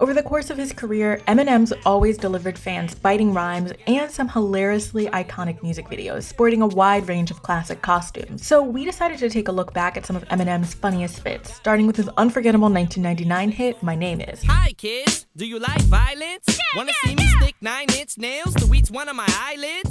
Over the course of his career, Eminem's always delivered fans biting rhymes and some hilariously iconic music videos, sporting a wide range of classic costumes. So we decided to take a look back at some of Eminem's funniest fits, starting with his unforgettable 1999 hit, My Name Is. Hi kids, do you like violence? Wanna see me stick 9-inch nails to each one of my eyelids?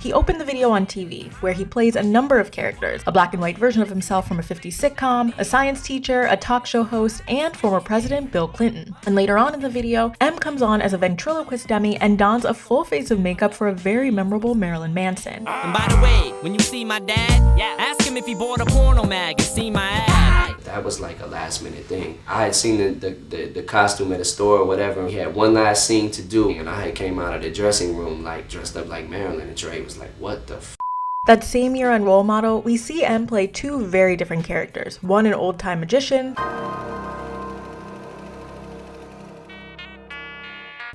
He opened the video on TV, where he plays a number of characters, a black and white version of himself from a 50s sitcom, a science teacher, a talk show host, and former President Bill Clinton. And later on in the video, M comes on as a ventriloquist dummy and dons a full face of makeup for a very memorable Marilyn Manson. And by the way, when you see my dad, ask him if he bought a porno mag and see my ad. That was like a last minute thing. I had seen the costume at a store or whatever. He had one last scene to do, and I had came out of the dressing room like dressed up like Marilyn, and Trey was like, what the f? That same year on Role Model, we see M play two very different characters, one an old-time magician,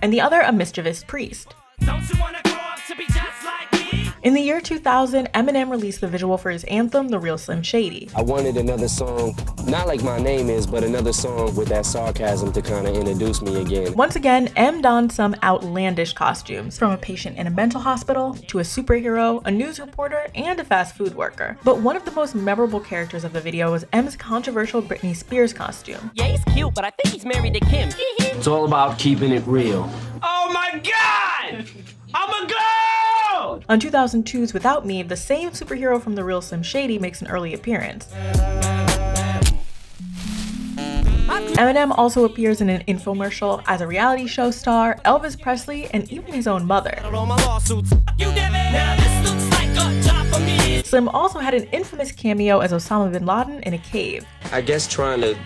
and the other a mischievous priest. Don't you wanna grow up to be just like me? In the year 2000, Eminem released the visual for his anthem, The Real Slim Shady. I wanted another song, not like My Name Is, but another song with that sarcasm to kind of introduce me again. Once again, M donned some outlandish costumes, from a patient in a mental hospital, to a superhero, a news reporter, and a fast food worker. But one of the most memorable characters of the video was M's controversial Britney Spears costume. Yeah, he's cute, but I think he's married to Kim. It's all about keeping it real. Oh my god! I'm a girl! On 2002's Without Me, the same superhero from The Real Slim Shady makes an early appearance. Eminem also appears in an infomercial, as a reality show star, Elvis Presley, and even his own mother. Slim also had an infamous cameo as Osama bin Laden in a cave. I guess trying to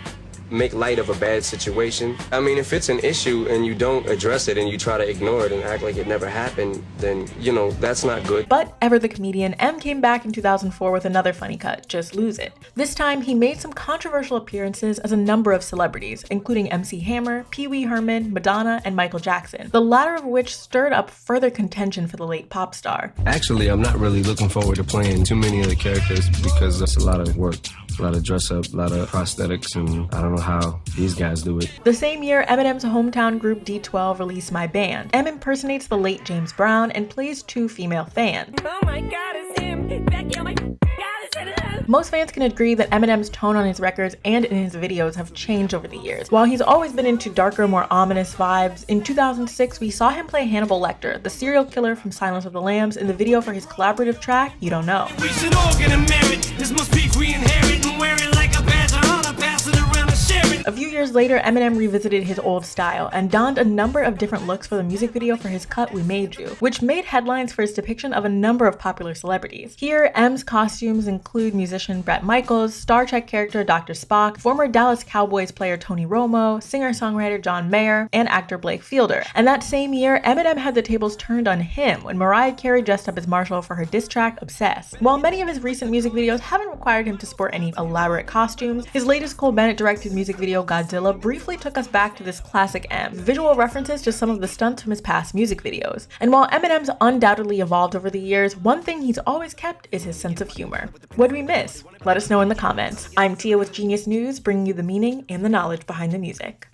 make light of a bad situation. I mean, if it's an issue and you don't address it and you try to ignore it and act like it never happened, then, you know, that's not good. But ever the comedian, M came back in 2004 with another funny cut, Just Lose It. This time, he made some controversial appearances as a number of celebrities, including MC Hammer, Pee Wee Herman, Madonna, and Michael Jackson, the latter of which stirred up further contention for the late pop star. Actually, I'm not really looking forward to playing too many of the characters because that's a lot of work. A lot of dress up, a lot of prosthetics, and I don't know how these guys do it. The same year, Eminem's hometown group D12 released My Band. M impersonates the late James Brown and plays two female fans. Oh my god, it's him! Becky, oh my god, it's him! Most fans can agree that Eminem's tone on his records and in his videos have changed over the years. While he's always been into darker, more ominous vibes, in 2006 we saw him play Hannibal Lecter, the serial killer from Silence of the Lambs, in the video for his collaborative track, You Don't Know. We should all get a merit. This must be we inherit and wear it like a badge of honor, pass it around and share it. A few years later, Eminem revisited his old style and donned a number of different looks for the music video for his cut We Made You, which made headlines for his depiction of a number of popular celebrities. Here, M's costumes include musician Bret Michaels, Star Trek character Dr. Spock, former Dallas Cowboys player Tony Romo, singer-songwriter John Mayer, and actor Blake Fielder. And that same year, Eminem had the tables turned on him when Mariah Carey dressed up as Marshall for her diss track Obsessed. While many of his recent music videos haven't required him to sport any elaborate costumes, his latest Cole Bennett directed music video Godzilla briefly took us back to this classic M, visual references to some of the stunts from his past music videos. And while Eminem's undoubtedly evolved over the years, one thing he's always kept is his sense of humor. What'd we miss? Let us know in the comments. I'm Tia with Genius News, bringing you the meaning and the knowledge behind the music.